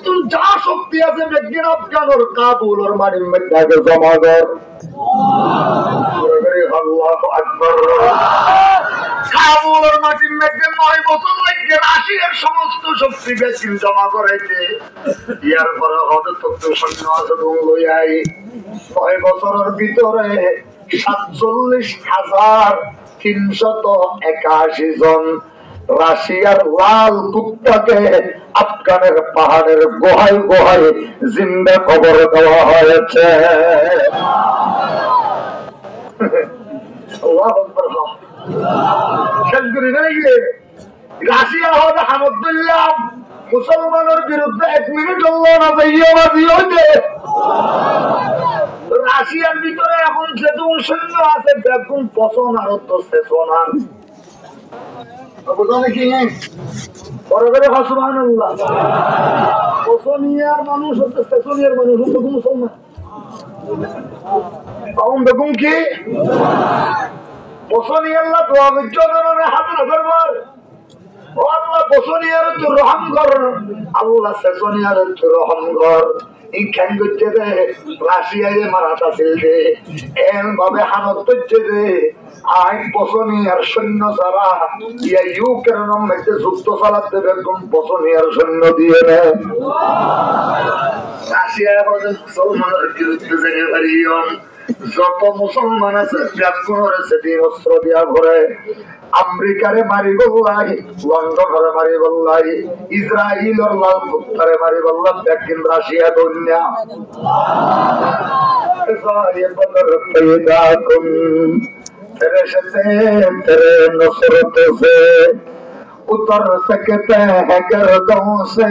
তুই যা শক্তি আছে মেঘিন আফগানোর কাবুল ওর মাটির মধ্যে জমা কর। আল্লাহু আকবার। কাবুল ওর মাটির মধ্যে 9 বছর লাগে রাশিয়ার সমস্ত শক্তি বেশি জমা করাইতে। ইয়ার পরে হঠাৎ তো সৈন্য আছে লইয়াই 9 বছরের ভিতরে 47,381 জন রাশিয়ার লাল কুত্তাকে আফগানের পাহাড়ের গোহায় গোহায় জিন্দা কবর দেওয়া হয়েছে। রাশিয়া হবে হামদুল্লাহ মুসলমানের বিরুদ্ধে 1 মিনিট রাশিয়ার ভিতরে এখন যেহেতু সৈন্য আছে দেখুন পছন আর তো সেচন আর মানুষ হচ্ছে সেচনিয়ার মানুষ হচ্ছে মুসলমান। দেখুন কি বসনিয়াল্লাহ দোয়া করছে হাজার হাজার বার আল্লাহ বসনিয়ার তো রহম কর, আল্লাহ সেচনিয়ার তো রহম কর। ইখান করছে রে রাশিয়ায় মারাটা ছিল এম ভাবে হানত করছে রে আই বসনিয়ার সৈন্য ছাড়া ইয়া ইউক্রেনের মধ্যে যুদ্ধ চালাতে বেগম বসনিয়ার সৈন্য দিয়ে নেয়। রাশিয়া মুসলমানের বিরুদ্ধে জেনে পারিয়ম যত মুসলমান আছে দিন অস্ত্র দিয়া ঘরে আমেরিকারে মারি বললাই, লন্ডনের মারি বললাই, ইসরায়েলের লাল কুত্তারে মারি বললাম দেখেন রাশিয়া দুনিয়া तेरे नुसरत से उतर सकते हैं गर्दों से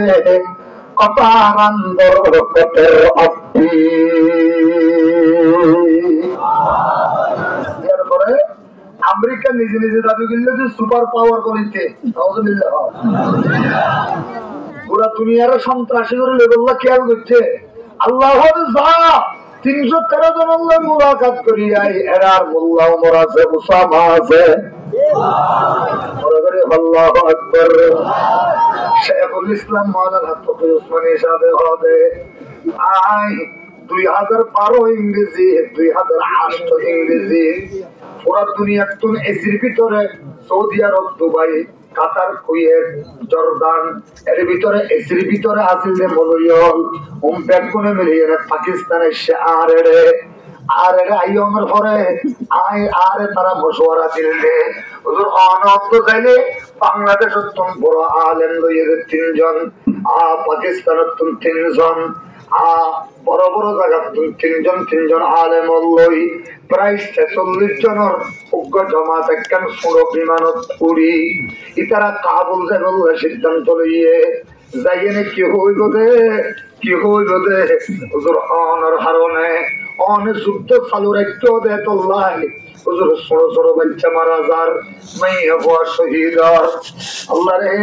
कतार अंदर कतर अपनी। আমেরিকা নিজে নিজে দাবি করলে যে সুপার পাওয়ার করিতে পুরা দুনিয়ার সন্ত্রাসী করে লেবল্লা খেয়াল করছে। আল্লাহ 313 জন আল্লাহ মুলাকাত করি এরার মোল্লা ওমর আছে, উসামা আছে। আল্লাহু আকবার। শেখুল ইসলাম মাওলানা তকি উসমানী সাহেব হবে 2012 ইংরেজি 2008 ইংরেজি পুরা দুনিয়ার তুন এসির ভিতরে সৌদি আরব, দুবাই, কাতার, কুয়েত, জর্দান এর ভিতরে এসির ভিতরে আসিল যে মলয়ল ব্যাগ গুনে মিলিয়ে পাকিস্তানের সে আর আইয়মের পরে আরে তারা মশওয়ারা দিলে হুজুর অনন্ত চাইলে বাংলাদেশের তুম বড় আলেম লইয়ে 3 জন, পাকিস্তানের তুম 3 জন, বড় বড় জায়গার 3 জন আলেম লই প্রায় 46 জনের উগ্র জমাত একখান ছোট বিমানত উড়ি ইতারা কাবুল যাইব সিদ্ধান্ত লইয়ে যাইয়ে কি হইব দে হুজুর অনর হারণে অনে যুদ্ধ চালু রাখতে দে তোল্লাই হুজুর ছোট ছোট বাচ্চা মারা যার মাইয়া হওয়া শহীদ আল্লাহ রে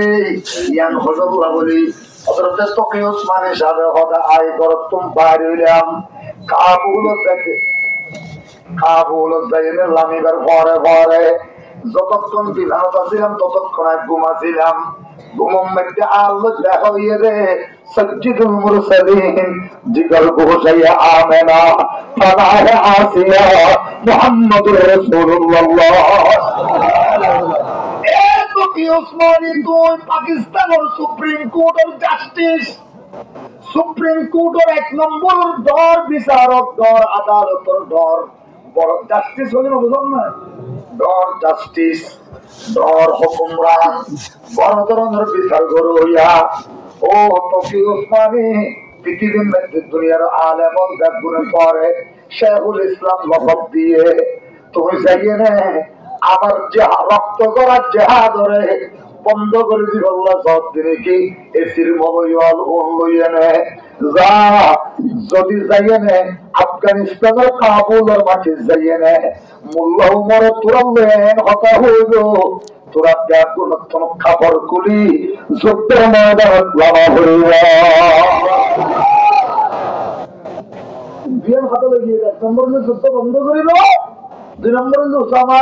ইয়ান হজল্লা বলি হযরতে তকি ওসমান সাহেব হদা আই করতুম বাইরে হইলাম কাবুল যাইনে লামিবার পরে পরে যতক্ষণ বিধানত ছিলাম ততক্ষণ ঘুমাছিলাম। ঘুমম মধ্যে আল্লাহ দেখা হইয়ে রে সজ্জিদুল মুরসালিন জিগর গোসাইয়া আমেনা ফানাহে আসিয়া মুহাম্মদুর রাসূলুল্লাহ। তকি ওসমানী তুই পাকিস্তানের সুপ্রিম কোর্টের জাস্টিস, সুপ্রিম কোর্টের 1 নম্বর দর বিচারক দর আদালতের দর বড় জাস্টিস হলে বুঝলাম না দর জাস্টিস দর হুকুমরান বড় ধরনের বিচার করো হইয়া ও তকি ওসমানী পৃথিবীর মধ্যে দুনিয়ার আলেম গুণে পরে শেখুল ইসলাম লকব দিয়ে তুমি যাইয়ে নে আমার যে রক্ত করা জেহাদরে বন্ধ করে দিব আল্লাহ সব দিনে কি এসির মলয়ল লইয়ে নে যা যদি যাইয়ে নে আফগানিস্তানের কাবুলের মাঠে যাইয়ে নে মোল্লা উমর তুরালেন হতা হইল তোরা ব্যাগুন খাবার কুলি যুদ্ধের ময়দান লাভা হইল বিয়ের হাতে লাগিয়ে 1 নম্বর যুদ্ধ বন্ধ করিল, 2 নম্বর উসামা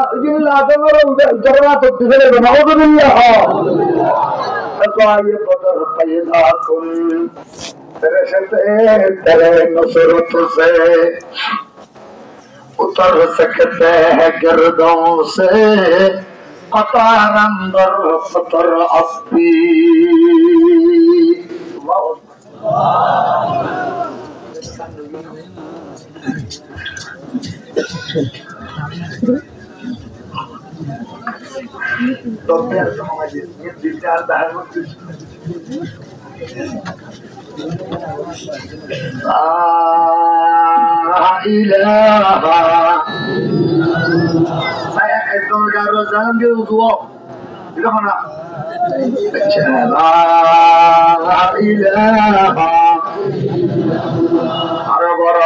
फज़ाए बदर पैदा कुन, तेरे शते तेरे नुसरत से उतर सकते हैं गिरदों से, कतार अंदर फतर अपी। একদম গারো জানান দিয়ে উঠবো দেখো না আরো বড়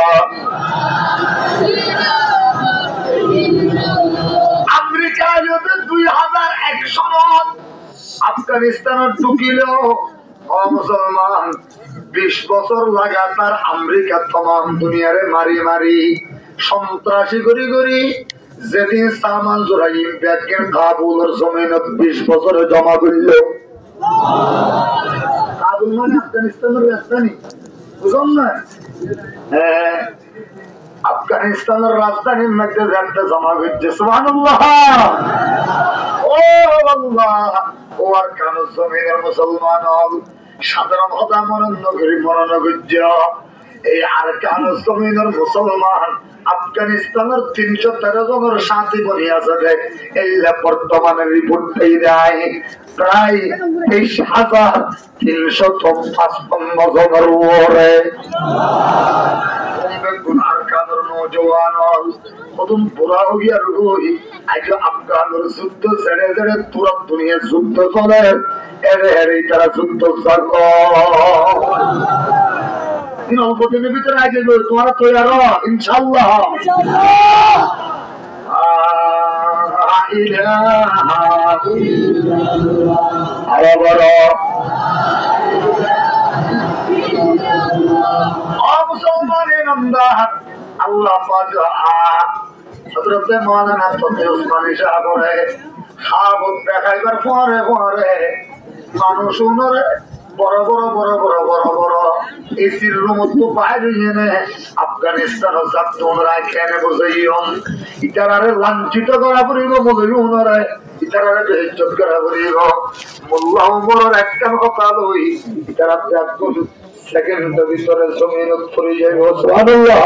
আমেরিকা যদি 2100 সন আফগানিস্তানের ঢুকিল মুসলমান 20 বছর লাগাতার আমেরিকা তমাম দুনিয়ারে মারি মারি সন্ত্রাসী করি করি যেদিন সামান জোরাইম ব্যাগের কাবুলের জমিনত 20 বছরে জমা করল। কাবুল মানে আফগানিস্তানের রাজধানী বুঝলাম না। হ্যাঁ আফগানিস্তানের রাজধানীর মধ্যে যাতে জমা করছে সুবহানাল্লাহ। ও আল্লাহ ও আর কান জমিনের মুসলমান সাধারণ হতা মনন করি মনন গুজ্জ এই আর কান জমিনের মুসলমান আফগানিস্তানের 313 জনের সাথী বনি আছে এই বর্তমানে রিপোর্টটাই দেয় প্রায় 23,355 জনের ওরে গুনার কানের নওজওয়ান কদম পুরা হো গিয়া রুই আজ আফগানের যুদ্ধ ছেড়ে ছেড়ে পুরো দুনিয়া যুদ্ধ চলে এরে এরে তারা যুদ্ধ চালক অল্প দিনের ভিতরে আগে তোমরা তৈরি হও ইনশাআল্লাহ। আরো বড় মুসলমানের নামদার আল্লাহ হযরতে মাওলানা ফজল উসমানী সাহেবের সাহাবত দেখাইবার পরে পরে মানুষ উনরে বড় বড় বড় বড় বড় বড় এসির রুম তো বাইরে এনে আফগানিস্তান ছাত্ররা কেনে বসাইন ইতারারে লাঞ্ছিত করা পড়িব বলে উনারে ইতারারে বেইজ্জত করা পড়িব। মোল্লা ওমরের একটা কথা লই ইতারা একদম সেকেন্ডের ভিতরে জমিনত পড়ে যাইব সুবহানাল্লাহ।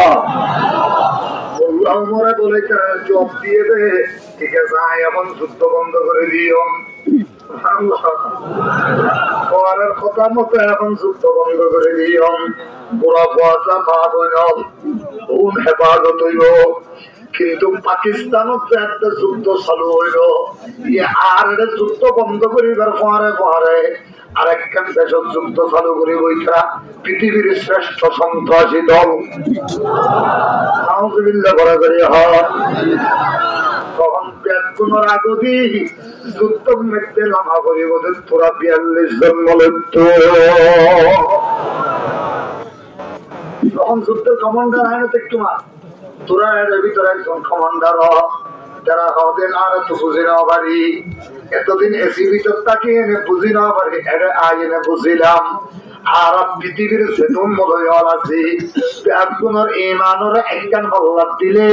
মোল্লা ওমরে বলে জব দিয়ে দে ঠিক আছে এখন যুদ্ধ বন্ধ করে দিও পরের কথা মতো এখন যুদ্ধ বন্ধ করে দিও বুড়া পয়সা মা বোন হেফাজত হইল। কিন্তু পাকিস্তানত একটা যুদ্ধ চালু হইল আর এটা যুদ্ধ বন্ধ করিবার পরে পরে আরেকখান দেশের যুদ্ধ চালু করি বইটা পৃথিবীর শ্রেষ্ঠ সন্ত্রাসী দল নাউযুবিল্লাহ বলা করে হয় তখন কোন আগদি যুদ্ধ মেঘতে লামা করিব তোরা 42 জন মলত্ব তখন যুদ্ধের কমান্ডার হয় না একটু মাস তোরা এর ভিতরে একজন কমান্ডার যারা হবেন আর তো বুঝে নেওয়া পারি এতদিন এসি ভিতর তাকে এনে বুঝি নেওয়া পারি এটা আয় এনে বুঝিলাম আর পৃথিবীর সেতুন মলয়াল আছে একজনের ইমানের একখান পাল্লাদ দিলে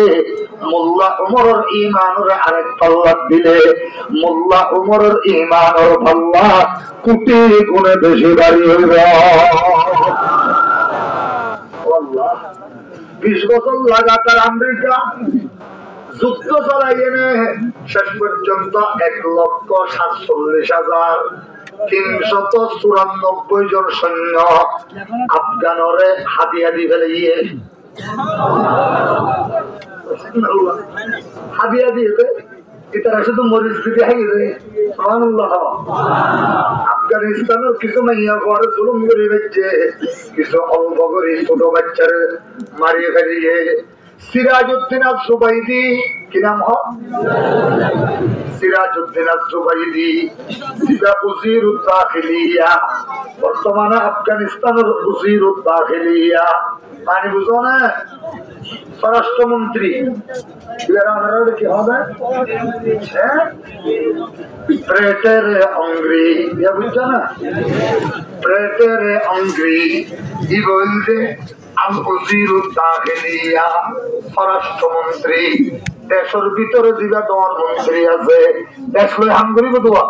মোল্লা উমরের ইমানের আরেক পাল্লাদ দিলে মোল্লা উমরের ইমানের পাল্লা কোটি গুণে বেশি বাড়ি হইব। 20 বছর লাগাতার আমেরিকা যুদ্ধ চালাই এনে শেষ পর্যন্ত 1,47,394 জন সৈন্য আফগানরে হাতিয়া দি ফেলে গিয়ে হাতিয়া দিয়েছে এটারা শুধু মরিচ দিতে হাইয়ে আফগানিস্তানের কিছু মাইয়া ঘরে জুলুম করে বেঁচে কিছু অল্প করে ছোট বাচ্চারে মারিয়ে ফেলিয়ে সিরাজউদ্দিন আস-সুবাইদি কি নাম হয়? সিরাজউদ্দিন আস-সুবাইদি যিনি উজিরুদ দাখিলিয়া, বর্তমানে আফগানিস্তানের উজিরুদ দাখিলিয়া, মানে বুঝো না, স্বরাষ্ট্রমন্ত্রী। কি হবে? প্রেটের অঙ্গ্রি, বুঝছো না? প্রেটের অঙ্গ্রি কি বলছে? স্বরাষ্ট্রমন্ত্রী, দেশের ভিতরে যেটা তোমার মন্ত্রী আছে, দেশ লই হাম করিব তোমার,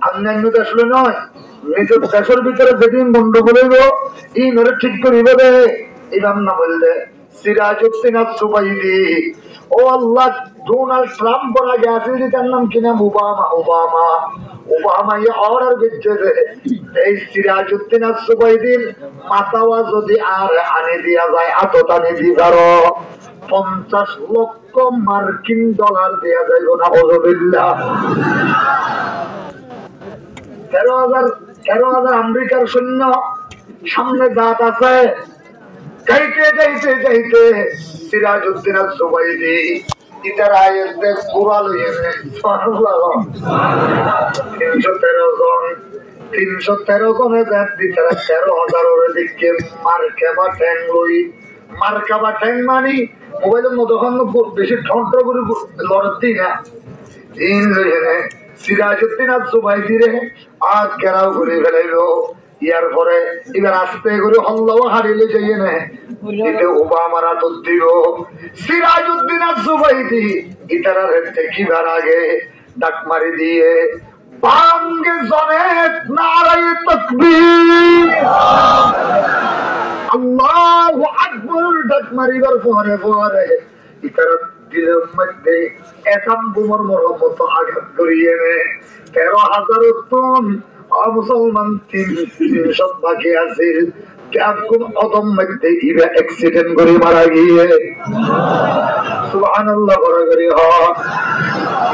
অন্যান্য দেশ লই নয়, নিজের দেশের ভিতরে যেদিন গন্ডগোল হইব ই নরে ঠিক করিব দে, ইমাম না বললে সিরাজউদ্দিন আস-সুবাইদি। ও আল্লাহ, ডোনাল্ড ট্রাম্প বলা গেছে যে তার নাম কি নাম? ওবামা। ওবামা ওবামা অর্ডার দিচ্ছে যে এই সিরাজউদ্দিন আস-সুবাইদির মাতাওয়া যদি আর আনি দিয়া যায়, আতত আনি দিবার 50 লক্ষ মার্কিন ডলার দেয়া যাইব না। ওজবিল্লাহ। 13,000 আমেরিকার সৈন্য সামনে জাত আছে। গাইতে গাইতে গাইতে সিরাজউদ্দিন আস-সুবাইদি ইতার আয়ের দেশ পুরা লইয়েছে 313 জন। 313 জনে জাত দিতে 13,000 দিকে মার্কাবা ট্যাং লই। মার্কাবা ট্যাং মানে মোবাইলের মতো বেশি ঠন্ট করে লড়তি না। সিরাজউদ্দিন আস-সুবাইদি রে আর ঘেরাও করে ফেলাইল। ইয়ার পরে এবার আস্তে করে হল্লাও হারিলে যাইয়ে না, এতে ওবামারা তো দিল। সিরাজউদ্দিন আস-সুবাইদি ইতারা দেখিবার আগে ডাক মারি দিয়ে বাঙ্গে জনে নারায়ে তাকবীর, আল্লাহু আকবার ডাক মারিবার পরে পরে ইতারা দিলের মধ্যে একাম বোমার মতো আঘাত করিয়ে নে। 13,000 টন মুসলমান 300 বাকি আছে। কোন অদম মধ্যে ইরা অ্যাক্সিডেন্ট করে মারা গিয়ে সুবহানাল্লাহ বড় করে হয়।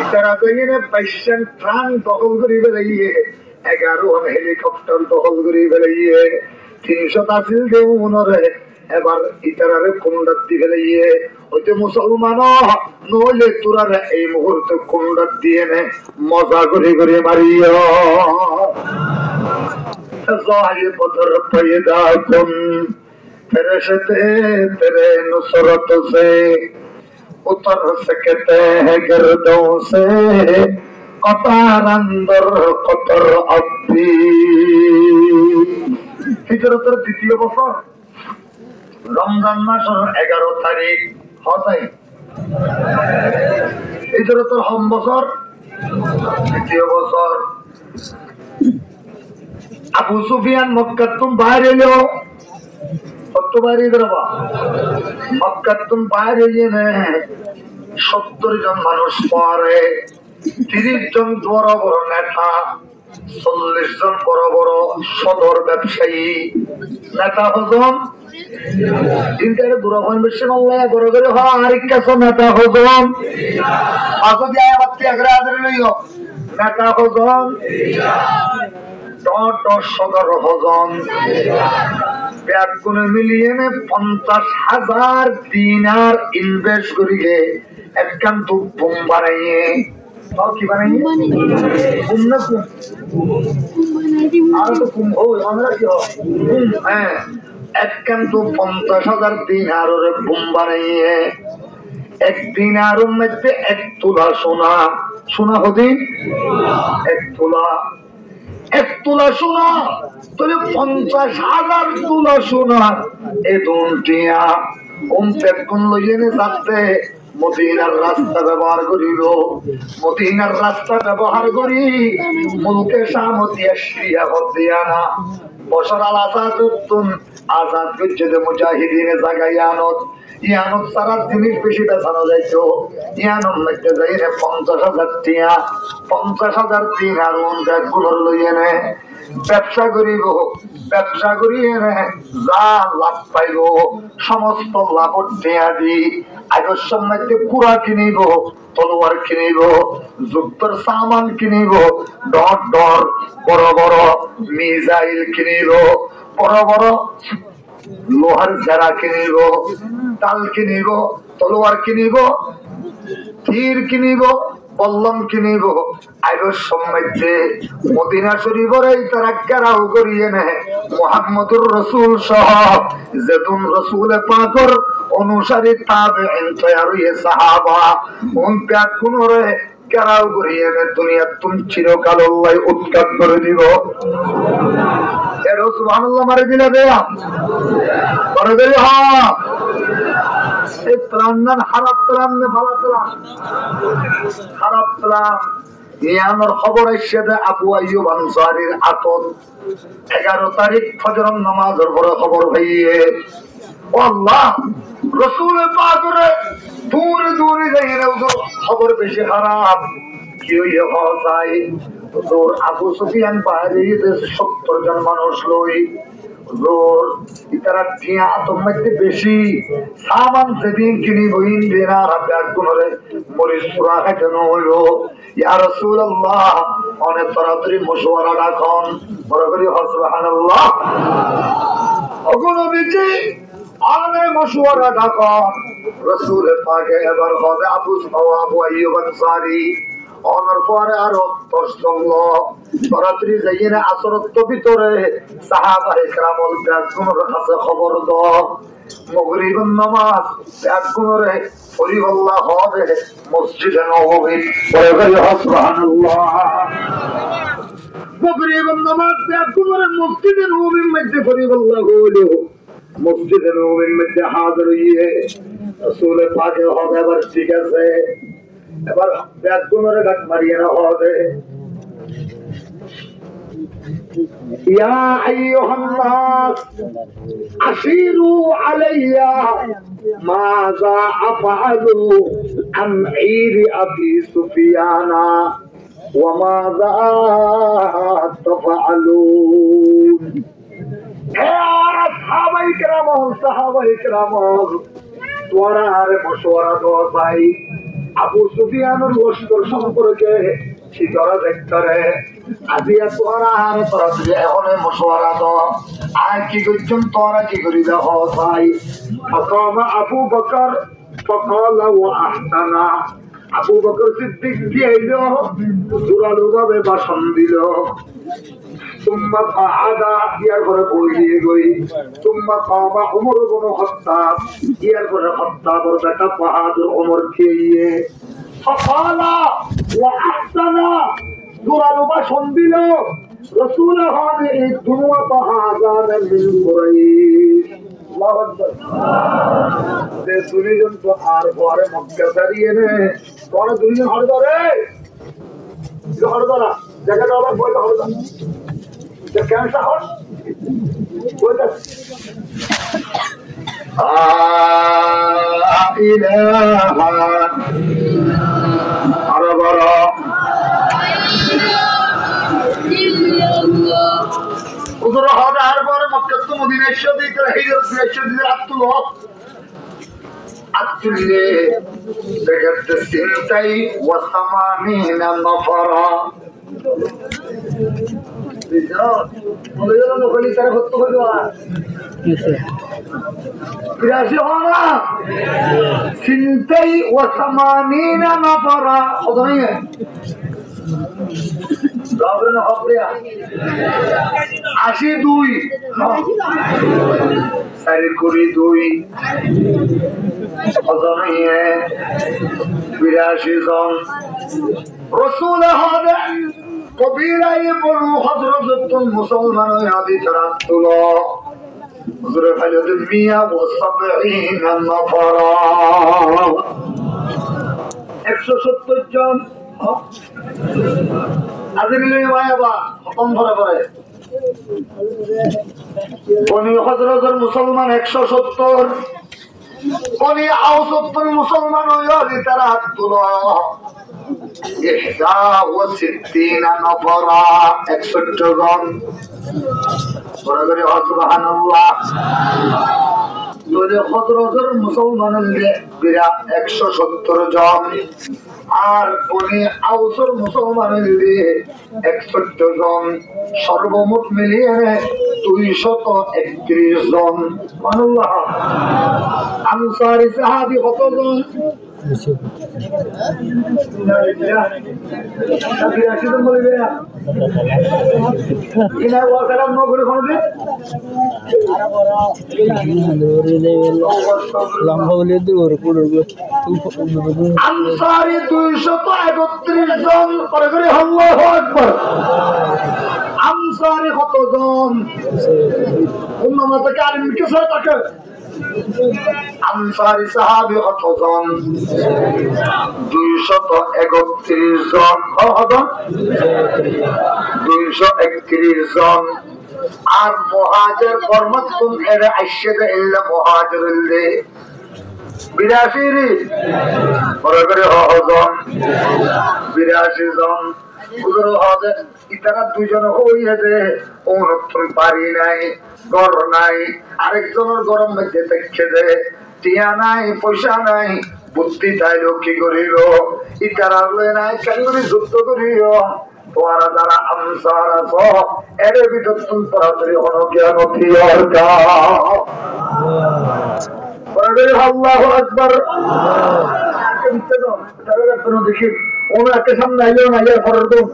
ইতারা কইনে পেশেন্ট ট্রান দখল করে বেরিয়ে 11 হেলিকপ্টার দখল করে বেরিয়ে 300 আসিল দেব মনরে। এবার ইতারারে কুন্ডাত দি ফেলিয়ে হইতে মুসলমান নইলে তোরারে এই মুহূর্তে কুন্ডাত দিয়ে নে, মজা করে করে মারিও। बदर पैदा कुन फरिश्ते तेरे नुसरत से उतर सकते हैं गर्दों से कतार अंदर कतर अब्बी। হিজরতের দ্বিতীয় বছর রমজান মাসের 11 তারিখ হয়। হিজরতের হম বছর দ্বিতীয় বছর। আবু সুফিয়ান মক্কাতুম বাইরে এলো, কত বাইরে বেরোবা? মক্কাতুম বাইরে এনে 70 জন মানুষ পরে, 30 জন বড় বড় নেতা, 40 জন বড় বড় সদর ব্যবসায়ী নেতা হজম। ইন্টারে দুরাফান বেশি মাল্লায় বড় করে হয় আরেক কাছে নেতা হজম। আজও যায় বাচ্চা আগ্রা আদরে লইও নেতা হজম। সদর হজন ব্যাগুনে মিলিয়ে 50,000 দিনার ইনভেস্ট করিয়ে একখান তো বুম বানাইয়ে। কি বানাইয়ে? বুম না কুম? আর তো কুম আমরা কি হ্যাঁ, একখান তো 50,000 দিনার ওরে বুম বানাইয়ে। 1 দিনারের মধ্যে 1 তোলা সোনা। সোনা হদি 1 তোলা। 1 তোলা সোনা তাহলে 50,000 তোলা সোনা। এ দুটিয়া কোন লইয়ে যাচ্ছে মদিনার রাস্তা ব্যবহার করিল। মদিনার রাস্তা ব্যবহার করি মুলকে শামতিয়া শ্রিয়া হদিয়ানা বশর আল আজাদ আজাদ করছে যে মুজাহিদিনে জায়গায় আনত ইয়ানত সারা জিনিস বেশি বেচানো যাইতো। ইয়ানোর মধ্যে যাই 50,000 টিয়া 50,000 দিন আর গুলোর লইয়ে নে ব্যবসা করিব। ব্যবসা করিয়ে নে যা লাভ পাইব সমস্ত লাভ টিয়া দি আগের মধ্যে কুড়া কিনিব, তলোয়ার কিনিব, যুদ্ধের সামান কিনিব, ডর বড় বড় মিসাইল কিনিব, বড় বড় লোহার ঝাড়া কিনিব, তাল কিনিব, তলোয়ার কিনিব, তীর কিনিব, পল্লম কিনিব। আইবর সম্মাইতে মদিনা শরীফের তারা কেরাও করিয়ে নেয় মুহাম্মদুর রাসূল সহ যেতুন রাসূল পাকের অনুসারী তাবেঈন তৈরি হয়ে সাহাবা উন প্যাক কুনরে কেরাও করিয়ে নেয় দুনিয়া তুম চিরকাল আল্লাহ উৎখাত করে দিব। এর সুবহানাল্লাহ মারে দিলে দেয়া করে দেই। হ্যাঁ এই প্রাণ খারাপ প্রাণ ভালো প্রাণ, খারাপ প্রাণ ইয়ানোর খবর এসে দেয় আবু আইয়ুব আনসারীর আতন 11 তারিখ ফজর নামাজের পরে খবর ভাইয়ে আল্লাহ রাসূল পাকের দূরে দূরে যাই না খবর বেশি খারাপ কি হইয়া হয়। হুজুর আবু সুফিয়ান বাইরে 70 জন মানুষ লই হুজুর ইতারা টিয়া আতঙ্কে বেশি সামান সেদিন কিনি বইন দিনার ব্যাগ গুনরে মরিস পুরা কেন হইলো ইয়া রাসূলুল্লাহ অনেক তাড়াতাড়ি মশওয়ারা রাখুন বড় করে সুবহানাল্লাহ। ওগো নবীজি আনে মশওয়ারা রাখুন রাসূল পাকে এবার হবে আবু আইয়ুব আনসারী অনর পরে আরো 10 জন লোক তাড়াতাড়ি যাইয়ে আসরত ভিতরে সাহাবায়ে কেরামল ব্যাগুনের কাছে খবর দাও মাগরিবের নামাজ ব্যাগুনরে পরিবল্লা হবে মসজিদে নববী পড়ে গেল সুবহানাল্লাহ। মাগরিবের নামাজ ব্যাগুনরে মসজিদে নববীর মধ্যে পরিবল্লা হলো মসজিদে নববীর মধ্যে হাজির হইয়ে রাসূল পাকে হবে এবার ঠিক আছে এবার ব্যাগ গুনরে ডাক মারিয়ে না হবে ইয়া আইয়ুহান নাস আশিরু আলাইয়া মাযা আফআলু আন ঈরি আবি সুফিয়ানা ওয়া মাযা তাফআলুন। হে সাহাবায়ে কেরাম তোরা আরে মশওয়ারা দাও ভাই আবু সুফিয়ানের লস্কর সম্পর্কে শিকরা দেখতে আজিয়া তোরা আর তোরা এখন মশওয়ারা দাও আর কি করছেন তোরা কি করি দেখো ভাই। আবু বকর فقال واحسنا আবু বকর সিদ্দিক দিল জোরালো ভাবে ভাষণ দিল ثم قعد ইয়ার পরে বইয়ে গই ثم قام عمر بن الخطاب ইয়ার পরে খাত্তাবের বেটা বাহাদুর ওমর খেয়ে فقال واحسن জোরালো ভাষণ দিল রাসূল হাদি এই দুনিয়া বাহাদান মিন কুরাইশ আল্লাহু আকবার। যে দুনিজন তো আর পরে মক্কা ছাড়িয়ে নে কোন দুনিজন হড় ধরে হড় ধরা জায়গাটা আবার বইতে হড় ধরা যে ক্যান্সার হড় বইতে ইলাহা আরে বড় হুজুর হড় আর পরে মক্কা তো মদিনা শরীফ হিজরত শরীফ আত্তুল আত্তুলে দেখতে সিনতাই ওয়া সামানিনা নফরা বিজয় বলে না ওখানে তারা কত হইল বিরাশি হওয়া সিনতাই ওয়া সামানিনা নফরা কত নেই রাবরে না হবে 82 সারি করি 2 অজনিয়ে 82 জন রাসূল হাদা কবিরায়ে বনু হযরতুল মুসলমান আদি তারাতুল হুজুর ফাইলে মিয়া ও 70 নফরা 170 জন আজিলে মায়াবা খতম করে করে বনি হযরতুল মুসলমান 170 বনি আওস মুসলমান হইলি তারা হাত তুলো 61 নফরা 61 জন বড় করে সুবহানাল্লাহ। তো হজরতের মুসলমানদের বিরাট 170 জন, আর উনি আউসর মুসলমানের 61 জন, সর্বমোট মিলিয়ে 231 জন। সুবহানাল্লাহ। আনসারী সাহাবী কতজন? আনসারী 231 জন। করে করে আল্লাহু আকবার। আনসারী কতজন? উম্মাতে আলিম কে সাথে থাকে। আনসারী সাহাবী কতজন? 231 জন। কতজন? 231 জন। আর মুহাজির পরমাত্ম এর আইশাদা ইল্লা মুহাজিরুল্লে 82 করে করে হজন 82 জন। হুজুর হজে ইতারা দুইজন হইয়াছে, অনুত্তম পারি নাই, গর নাই, আরেকজনের গরম মধ্যে দেখছে যে টিয়া নাই, পয়সা নাই, বুদ্ধি চাইলো কি করিল, ইতারা লয় নাই, কেন করে যুদ্ধ করিল। তোমারা যারা আনসার আছো এর ভিতর তুমি তাড়াতাড়ি অনজ্ঞান আল্লাহু আকবার। দেখি ওনাকে সামনে আইলেও না, ইয়ে ফরের গুণ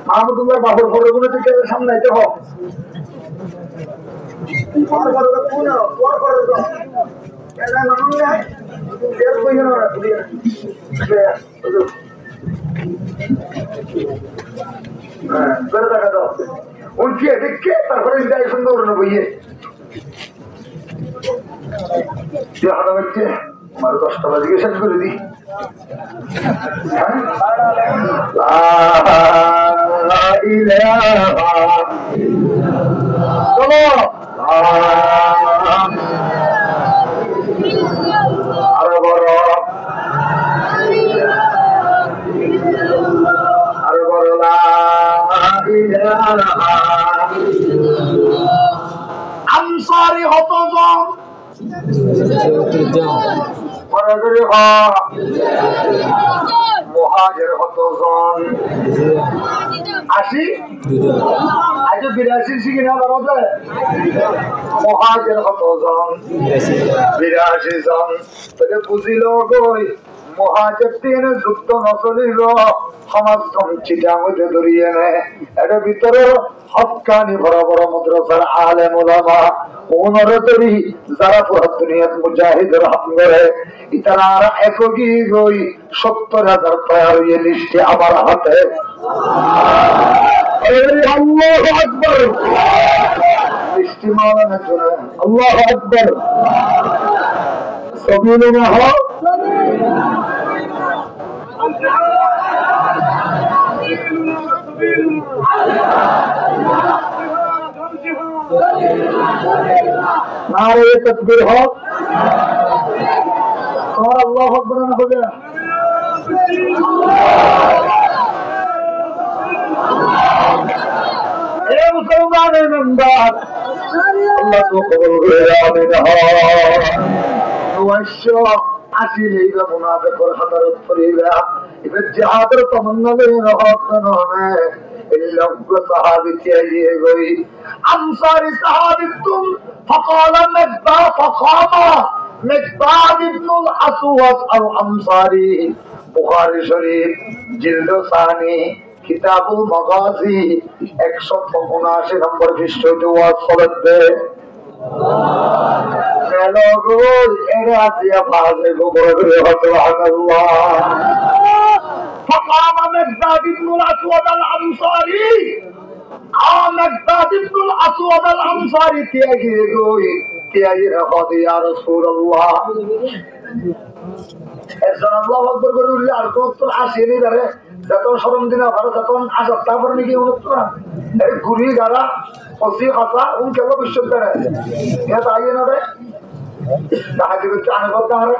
মাহমুদুল্লাহ বাবুর ফরের গুণে থেকে সামনে আইতে হোক। তারপরে সুন্দর বইয়ে 10টা বাজে শেষ করে দিই। আরো বড় আনসারী হতজন মুহাজির হতজন 80 আজ 82 শিখি না বাবা। মুহাজির হতজন 82 জন। তবে বুঝিল গই মুহাজির তিন যুদ্ধ নচলিল, সমাজ চিটা মধ্যে ধরিয়ে নেয়। এর ভিতরে হক্কানি বড় বড় মাদ্রাসার আলেম ওলামা ওনরতরি যারা পুরো দুনিয়াত মুজাহিদের হাত করে, ইতারা আর একই গই 70,000 তৈরি হয়ে লিস্টে আমার হাতে। আল্লাহু আকবার। লিস্টি মাওলানা জন্য আল্লাহু আকবার। সবিলুনা হো नारे तकबीर हो और अल्लाह अकबर हो गया। मुसलमान ईमानदार अल्लाह को कबूल करे आमीन। अवश्य আসিলেই বা মুনাফিকের হাতারত করিবা এবার জিহাদের তমন্না লইন হক ননে ইল্লা সাহাবী চাইয়ে গই আনসারী সাহাবী তুম فقال مقداد فقام مقداد ابن الاسود الانصاري বুখারী শরীফ জিলদ সানি কিতাবুল মাগাজি 179 নম্বর পৃষ্ঠা হতে ওয়াজ চলবে। فقام مقداد بن الاسود الانصاري مقداد بن الاسود الانصاري يا رسول الله আল্লাহু আকবার করে উঠলে আর কোন উত্তর আসেনি। ধরে যত শরম দিনে ভালো তখন আসা তারপর নাকি উত্তর ঘুরি যারা অসি হাসা উন কেবল বিশ্ববিদ্যালয় এটা আইয়ে না রে তাহাকে করতে আনে বলতে হারে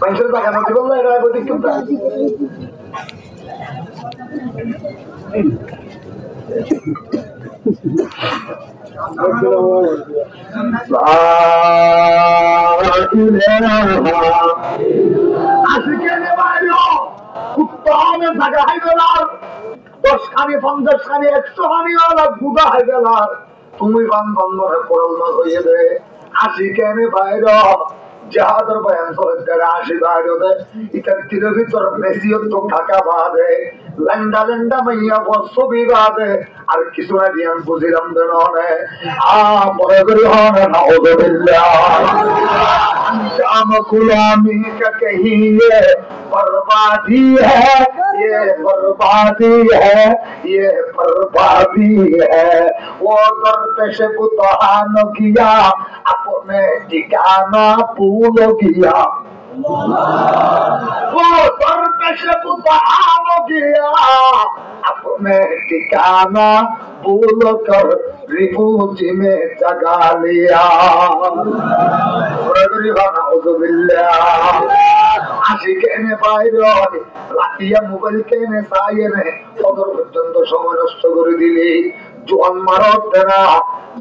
মানুষের টাকা নদী বললো এটা বৈদিক চিন্তা আজকে কুত্তানে জায়গা হয়ে গেল 10 খানি 50 খানি 100 খানি গুদা হয়ে গেল তুমি বান বন্ধনে পড়ল না হয়ে দে আসি কেন বাইর যাহাদের বয়ান সরকার আসি বাইরে ইটার তীরের ভিতর বেশিও তো ঢাকা বাঁধে লেন্ডা লেন্ডা মাইয়া ছবি বাঁধে আর কিছু না দিয়ে আমি বুঝিলাম দেন পরে করি হন हम गुलामी का कहीं ये बर्बादी है ये बर्बादी है ये बर्बादी है वो दर पेशे बुतहान किया अपने ठिकाना भूल गया वो दर पेशे बुतहान किया अपने ठिकाना भूल कर रिफूजी में जगा लिया আসি কেনে বাইরে রাতিয়া মোবাইল কেনে সাইনে সদর পর্যন্ত সময় নষ্ট করে দিলি জোয়ান মারত দেনা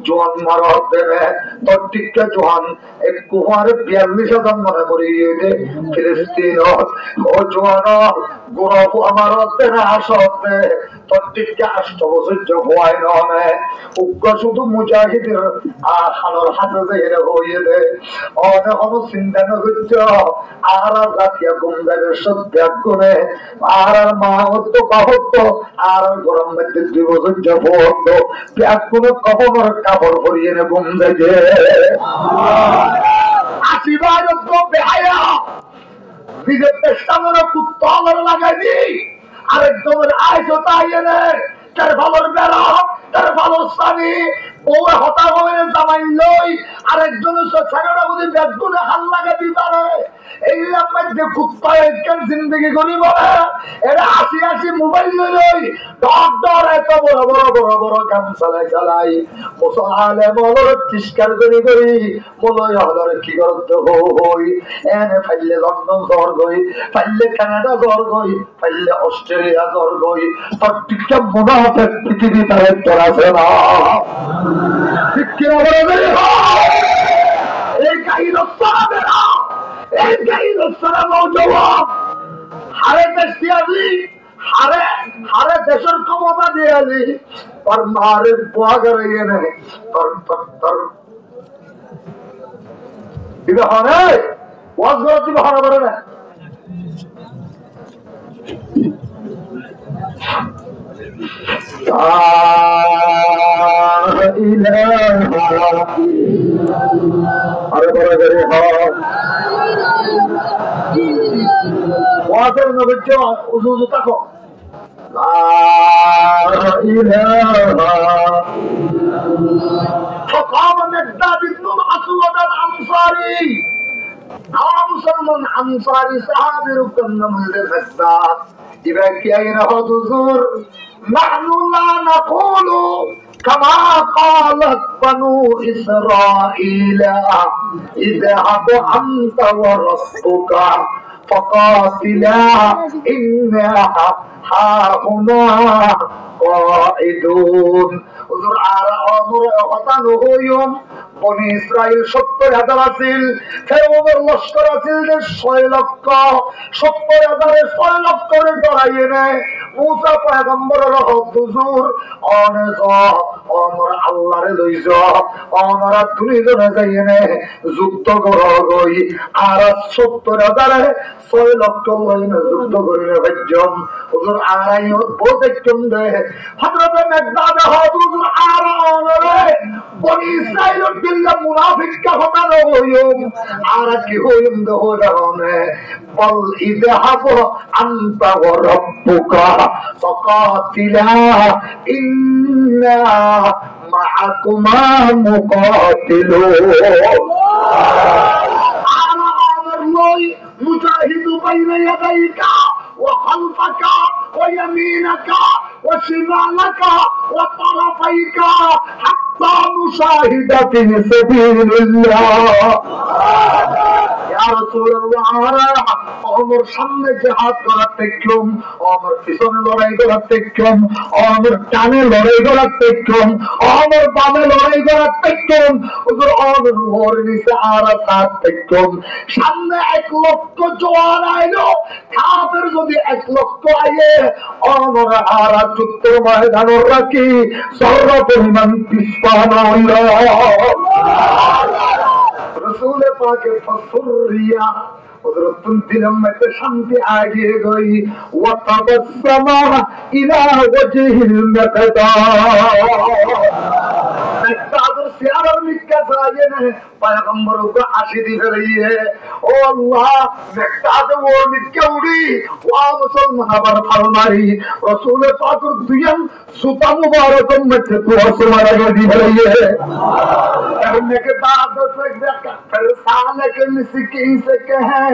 জোয়ান মারত দেবে তোর টিকা জোয়ান এক কুমার 42,000 মনে করিয়ে দে ফিলিস্তিন ও জোয়ান গৌরব আমার দেনা আসতে তোর টিকা 8 বছর হয় নয় উগ্র শুধু মুজাহিদের খানোর হাতে যে হয়ে দে অনেক চিন্তা না করছ আর রাতিয়া গুমদারের সত্যাগ করে আর মা হতো বাহত আর গরম মধ্যে 2 বছর হত ত্যাগ করে কবর কাপড় পরিয়ে নে গুম দেখে আশীর্বাদ বেহায়া নিজের চেষ্টা মনে কুত্তর লাগাইনি আরেকজনের আয়স তাইয়ে নে তার ভালোর বেড়া তার ভালো স্থানী বউয়ে হতা হয়ে জামাই লই আরেকজনের ছেলেরা যদি ব্যাগগুলো হাল লাগাতে পারে এই মধ্যে কুত্তায় জিন্দগি করি বলে এরা আসি আসি মোবাইল লই ডর ডর এত বড় বড় বড় বড় কাম চালাই চালাই মুসলমানে বলর তিস্কার করি বলই হলর কি করতে হই এনে ফাইলে লন্ডন জ্বর গই ফাইলে কানাডা জ্বর গই ফাইলে অস্ট্রেলিয়া জ্বর গই প্রত্যেকটা মুনাফিক পৃথিবী তারে তোরা আছে না ঠিক কি বলে এই কাহিনী সারা না এই কাহিনী সারা নওজওয়ান হারে দেশ দিয়ালি হারে হারে দেশের ক্ষমতা দিয়ালি আর মারে বুয়া করে নে তর তর তর দিবে হরে ওয়াজ করে দিবে হরে বলে না আরে বড় করে ওয়াজের নবজ্জ উজু তাকো فقام مقداد بن الأسود الأنصاري মুসলমান আনসারী সাহাবীর নাম মقداد إذا كان حضور نحن لا نقول كما قالت بنو إسرائيل اذهب أنت وربك فقاتلا إنا هاهنا قائدون হুজুর আর আমর হতানো হইম বনি ইসরাইল 70,000 আছিল ফেরাউনের লস্কর আছিল 6 লক্ষ 70,000 6 লক্ষ করে ডরাইয়ে নেয় মুসা পয়গম্বরের হুজুর অনেজ আমরা আল্লাহরে লইজ আমরা দুইজনে যাইয়ে নে যুদ্ধ করগই আর 70,000 6 লক্ষ লইনে যুদ্ধ করিলে ভাজ্যম হুজুর আরাই বহুত কম দে হযরত মেকদাদ হুজুর আর আমরে বনি ইসরাইলের দিল্লা মুনাফিক কা হতানো হইম আর কি হইম দহরানে বল ইযহাব আনতা ওয়া রাব্বুকা ফাকাতিলা ইন্না মাআকুমা মুকাতিলুন আনা আমর লই মুজাহিদু বাইনা ইয়াদাইকা ওয়া খালফাকা ওয়া ইয়ামিনাকা ওয়া শিমালাকা ওয়া তারাফাইকা হাত্তা মুশাহিদা ফি সাবিলিল্লাহ আমার সামনে জিহাদ করার দেখলাম, আমার পিছনে লড়াই করার দেখলাম, আমার ডানে লড়াই করার দেখলাম, আমার বামে লড়াই করার দেখলাম, আমার ওর নিচে আর সাত দেখলাম। সামনে 1,00,000 জোয়ান আইলো, কাফের যদি 1,00,000 আইয়ে আমার আর যুদ্ধ ময়দান রাখি সর্ব পরিমাণ পিছপানো হইল। रसूल पाक फसुरिया हजरतुल दिलम में शांति आगे गई व तबस्समा इला वजहिल मकदा तादर सियार मिक्का सायने पैगंबरों को आशीदी रही है। ओ अल्लाह मेक्ताद वो मिक्का उड़ी वा मुसलमान पर फरमाई रसूल पाक दुयम सुता मुबारक में तो असमारा दी रही है। करने के बाद फिर साले के मिस्कीन से कहे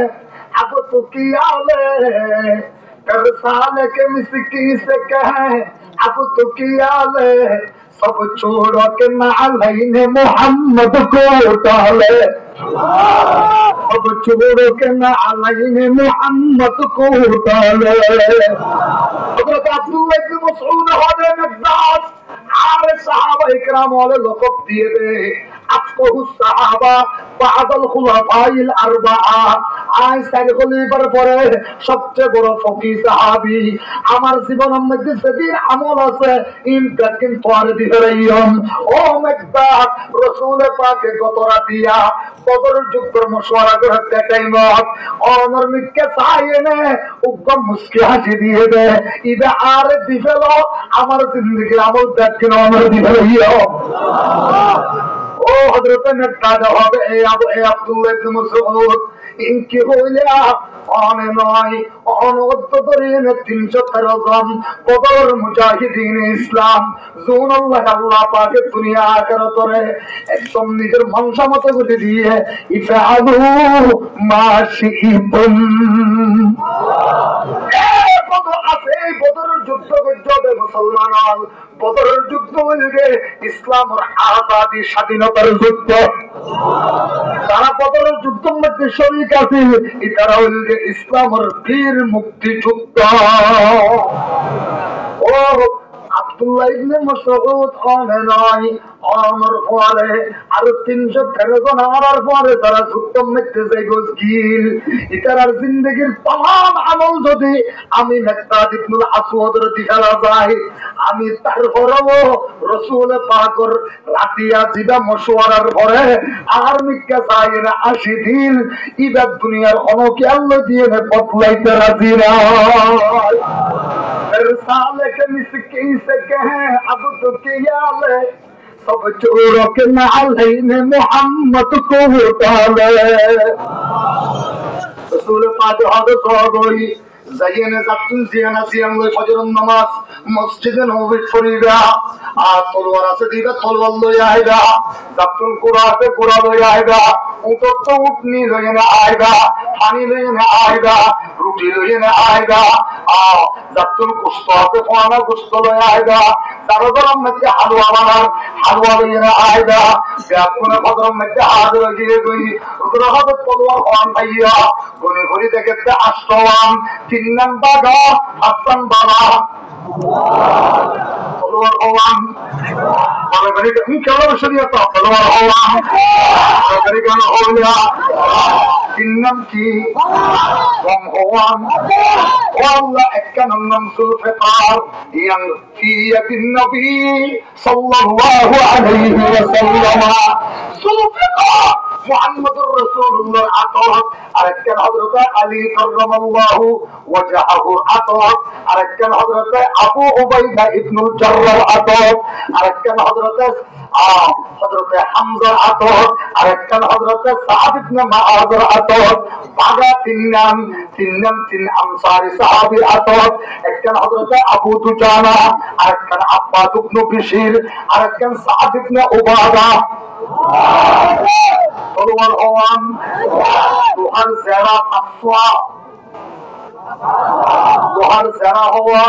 अब तो किया ले, फिर साले के मिस्कीन से कहे अब तो किया ले, सब छोड़ो के नालैने मोहम्मद को डाले, सब छोड़ो के नालैने मोहम्मद को डाले। हज़रत अब्दुल्लाह इब्न मसऊद होने मकदास आरे सहाबा इकराम वाले लक़ब दिए थे अफ़क़हु सहाबा बादल खुलाफाइल अरबाआ। आज सारे खलीफार পরে সবচেয়ে বড় ফকিহ সাহাবী আমার জীবনের মধ্যে সেদিন আমল আছে ইনকা কিন্তু আর দিবেন। ও মেকদাদ রাসূল পাকে গত রাতিয়া বদর যুদ্ধের মশওয়ারা করে দেখাইমত আমার মিকে চাইনে উগম মুস্কি হাসি দিয়ে দে ইবে আর দিবেল আমার জিন্দেগির আমল দেখেন আমার দিবেন। ও হযরত মেকদাদ হবে এ আব্দুল্লাহ ইবনে মাসউদ ইনকি হইলা অনে নয় অনবদ্য ধরেন 313 জন বদর মুজাহিদিন ইসলাম জুন আল্লাহ পাকে দুনিয়া আখিরাতে একদম নিজের মনসা মতো করে দিয়ে ইফআলু মাশিতুম। এই বদরের যুদ্ধ করতে মুসলমান বদরের যুদ্ধ হইলে ইসলামের আজাদি স্বাধীনতার যুদ্ধ। তারা বদরের যুদ্ধের মধ্যে শরীক আছে, এটারা হইলে ইসলামের বীর মুক্তি যুদ্ধ। ও আব্দুল্লাহ ইবনে মাসউদ অনে নয় আমার পরে আরো 313 জন আমার পরে তারা যুদ্ধ মধ্যে যাই গিল ইতার জিন্দেগির तमाम আমল যদি আমি মেকদাদ ইবনুল আসওয়াদের দিশারা যাই আমি তারপরও রাসূল পাকের রাতিয়া জিবা মশওয়ারার পরে আর মিক্কা চাইনা 80 দিন ইবাদ দুনিয়ার অনকে আল্লাহ দিয়ে বদলাইতে রাজি না। साले के मिस्कीन से कहे अब तो किया ले, सब छोड़ो के नालैने मोहम्मद को डाले। रसूल पाक हादस हो गई जाइने जातुन जियाना जियान लई फजरन नामाज मस्जिदे नबवी पढ़िबा আর তলোয়ার আছে দিবা তলোয়ার লই আইবা জাতুন কুরাতে কুরা লই আইবা উটত উটনি লই না আইবা পানি লই না আইবা রুটি লই না আইবা জাতুন গোশত আছে কোনা গোশত লই আইবা সারগরম মধ্যে হালুয়া বানার হালুয়া লই না আইবা জাতুন ফজরম মধ্যে হাজির গিয়ে গই রুদ্রহাত তলোয়ার হন ভাইয়া গনি গনি দেখতে আষ্টওয়ান তিন বাগা হাসান বাবা তলোয়ার হওয়ান বলে বলে তুমি কেমন শরীয়ত তলোয়ার হওয়ান বলে কেন হইলা তিন নাম কি কম হওয়ান আল্লাহ একখান নাম সুলফিকার ইয়ান ফিয়াতিন নবী সাল্লাল্লাহু আলাইহি ওয়াসাল্লাম সুলফিকার মুহাম্মদুর রাসূলুল্লাহ আতাত আরেকখান হযরত আলী কাররামাল্লাহু ওয়াজহাহু আতাত আরেকখান হযরত আবু উবাইদা ইবনুল জাররাহ আতাত আরেকখান হযরত হামজা আতাত আরেকখান হযরত সাদ ইবনে মুআয আতাত বাগা তিন নাম তিন আনসারী সাহাবী আতাত একখান হযরত আবু দুজানা আরেকখান আব্বাদ ইবনে বিশির আরেকখান সাদ ইবনে উবাদা তলোয়ার হওয়ান দুহার জেরা আফওয়া লোহার যারা হওয়া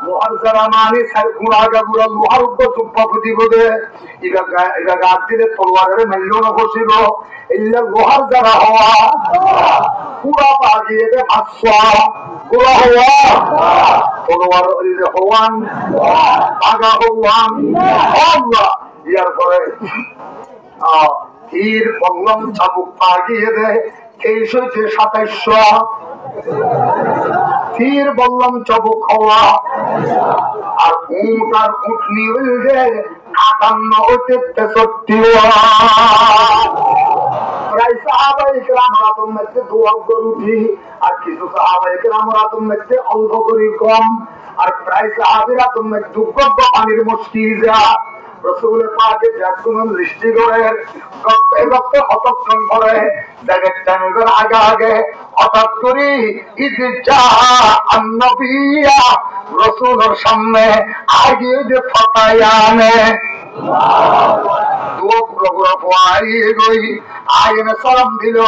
লোহার যারা মানে গুড়াগা গুড়া লোহার উপর চুপ্পা ফুটি বোধে এটা গাছ দিলে তলোয়ারের মেললেও না বসিল এগুলা লোহার যারা হওয়া পুরা পা গিয়ে ভাষা গোলা হওয়া তলোয়ার হওয়ান আগা হওয়ান ইয়ার পরে তীর বল্লম চাবুক পা গিয়ে দেয় 23 হইতে 2700 তীর বল্লম চাবুক হওয়া আর উঁট আর উঠনি হইলে 58 হইতে 63 প্রায় সাহাবায়ে কেরাম রাতের মধ্যে দোয়া করে উঠি আর কিছু সাহাবায়ে কেরাম রাতের মধ্যে অল্প করে কম আর প্রায় সাহাবীরা তোমরা যোগ্য পানির মুশকি যা রাসূল পাকের জাগুন দৃষ্টি করে রক্তে হতক্ষণ করে জায়গাটার আগে আগে হঠাৎ করে ইদজা আন-নবিয়া রাসূলের সামনে আগে যে ফাতায়ানে দো প্রোগ্রাম আইয়ে গই আয়না সালাম দিল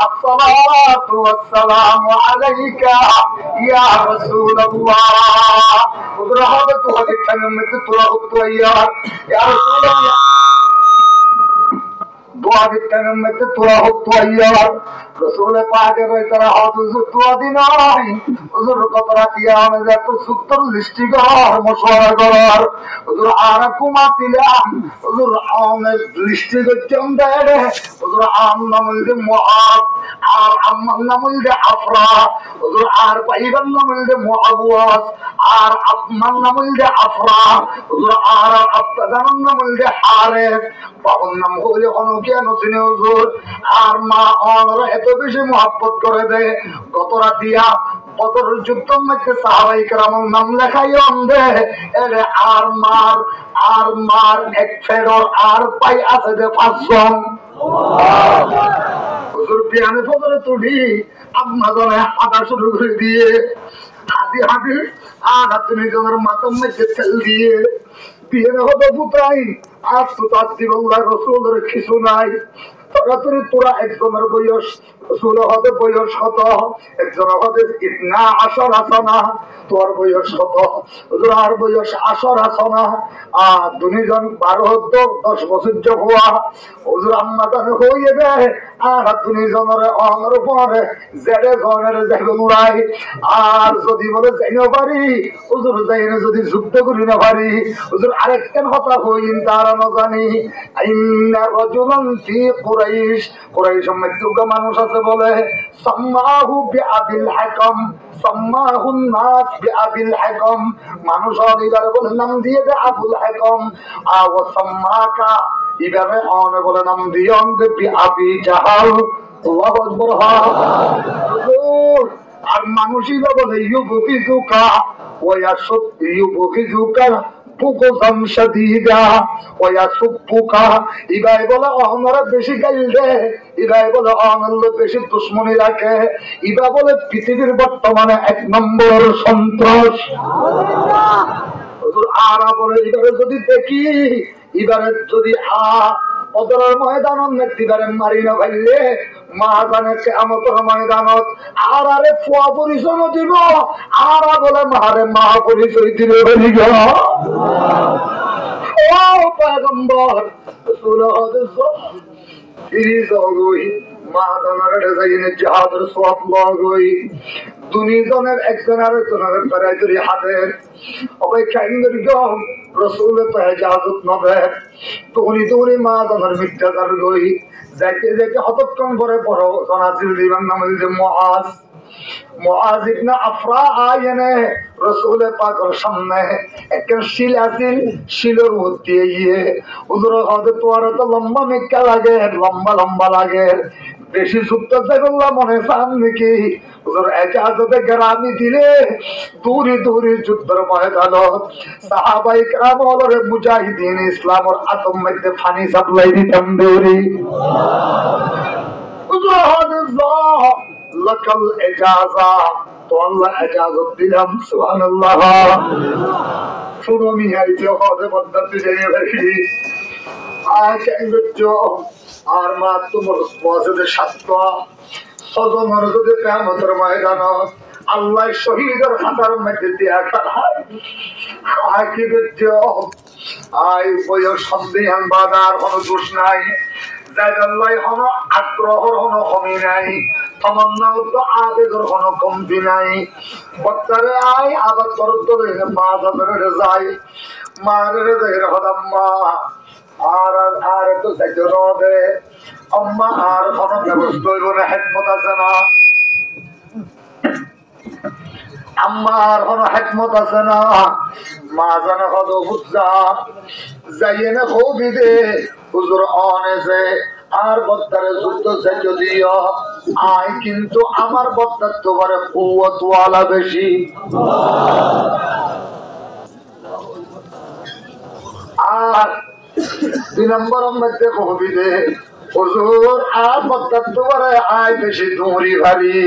আসসালাতু ওয়াসসালামু আলাইকা ইয়া রাসূলুল্লাহ উদরাহাত তো হাদিসের মধ্যে তোরা উত্তরাইয়া ইয়া রাসূলুল্লাহ দোয়া দিতেন মধ্যে তোরা উত্তরাইয়া রাসূল পাকের তারা হুজুর দোয়া দিন নাই হুজুর কতরা দিয়া আমাদের তো সুত্তর লিস্টি কর মশওয়ারা করার হুজুর আর কুমা দিলাম হুজুর আমাদের লিস্টি করতেন দেয় হুজুর আম নামে মুআদ আর আম্মার নামে আফরা হুজুর আর পাইবার নামে মুআওয়াজ আর আম্মার নামে আফরা হুজুর আর আব্দার নামে হারিস বাবার নাম হইলে কেন চিনে হুজুর আর মা অনরা এত বেশি মহব্বত করে দেয় গত রাতিয়া বদরের যুদ্ধের মধ্যে সাহাবায়ে কেরামের নাম লেখাই অন্ধে এরে আর মার এক ফেরর আর পাই আছে যে 5 জন হুজুর বিয়ানে ফজরে তুলি আম্মা জনে হাঁটা শুরু করে দিয়ে হাঁটি আর তুমি জনের মাথার মধ্যে তেল দিয়ে বিয়ানে হতো পুতাই আর তো তার দিবল্লাহ রসুলের কিছু নাই তোরা একজনের বয়স রসুল হতে বয়স কত একজনের হতে ইতনা 10 আসনা তোর বয়স কত আর বয়স 10 আসনা আর দুজন 12 বছর হওয়া হুজুর আম্মা জানে হইয়ে দেয় আর দুজনের অঙ্গের উপরে জেডে জনের উড়াই আর যদি বলে যাইও পারি হুজুর যাইনে যদি যুদ্ধ করি না পারি হুজুর আরেকটা কথা হইন তারা না জানি ইন্না রাজুলান ফি কুরাইশ মধ্যে মানুষ আছে বলে সাম্মাহু বিআবিল হাকাম সাম্মাহুন নাস বিআবিল হাকাম মানুষ ওইবার বলে নাম দিয়ে দে আবুল হাকাম আও সাম্মাকা এভাবে অন বলে নাম দিয়ে অন বিআবি জাহাল আল্লাহু আকবার আর মানুষই বলে ইউবুকিজুকা ওয়াসুব ইউবুকিজুকা বুকুজান শাদীদা ওয়াসুবুকা ইবাই বলে অহনরা বেশি গাইল দে ইবাই বলে অহনরা বেশি দুশমনি রাখে ইবা বলে পৃথিবীর বর্তমানে 1 নম্বর সন্ত্রাস হুজুর আরা বলে এবারে যদি দেখি এবারে যদি অদরের ময়দানত নেতিবারে মারি না ভাইলে মা জানে কিয়ামতের ময়দানত আর আরে ফুয়া পরিচয় দিব আর বলে মারে মা পরিচয় দিবে বলি গো ও পয়গম্বর রাসূল হাদিস ফিরিজগই মা জানারে যাইনে জিহাদের সওয়াব লাগই দুনিজনের একজন আরেকজনের পরাজরি হাতের অপেক্ষা ইন্দ্রিয়ম রাসূল তো ইজাজত নবে তুনি মা জানার মিথ্যাচার গই যাইতে যাইতে হতক্ষণ করে বড় জনাজিল দিবান নাম যে মুআজ ইবনে আফরা আয়নে রাসূল পাকের সামনে একটা শিল আছিল শিলের মধ্যে গিয়ে হুজুর হযরত তোর তো লম্বা মেক্কা লাগে লম্বা লাগে বেশি যুক্ত জায়গা মনে চান নাকি হুজুর ইজাজতে গ্রামে দিলে দূরে যুদ্ধের ময়দানত সাহাবায়ে কেরাম ওরে মুজাহিদিন ইসলামের আতম মধ্যে পানি সাপ্লাই দিতেন দৌড়ি হুজুর হাদিস লাকাল ইজাজা তো আল্লাহ ইজাজত দিলাম সুবহানাল্লাহ শুনো মিয়াই যে হতে পদ্ধতি জেনে রাখি আর মা তোমার মসজিদের 7 সজনের যদি কিয়ামতের ময়দানত আল্লাহ শহীদের খাতার মধ্যে দিয়া আয় কি দেখছ আয় বয়স সন্দেহান বাদার কোন দোষ নাই জায়গাল্লাই কোন আগ্রহর কোন কমি নাই তমন্না তো আবেগের কোন কমতি নাই বক্তারে আয় আবার তরত মা যাদের যায় মারে দেখে হদাম্মা আর আর তো যাইতে রবে আম্মা আর কোন ব্যবস্থা হইব না হেকমত আছে না আম্মার কোন হেকমত আছে না মা জানে কত বুঝা যাইয়ে না কবি দে হুজুর অনেছে আর বক্তারে যুদ্ধ যাইতে দিও আয় কিন্তু আমার বক্তার তোমার কুওয়াতওয়ালা বেশি আর 2 নম্বরের মধ্যে কবি দে হুজুর আর বক্তার তোমার আয় বেশি দৌড়ি ভারী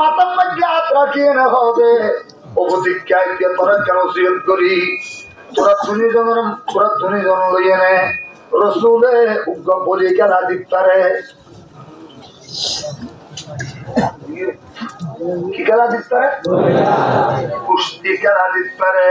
মাতার মধ্যে হাত রাখিয়ে না হবে অবধিকায় তোরা কেন সিয়ত করি তোরা ধনী জন লইয়ে নে রসুলে উগ্র বলি খেলা দিতে পারে কি খেলা দিতে পারে কুস্তি খেলা দিতে পারে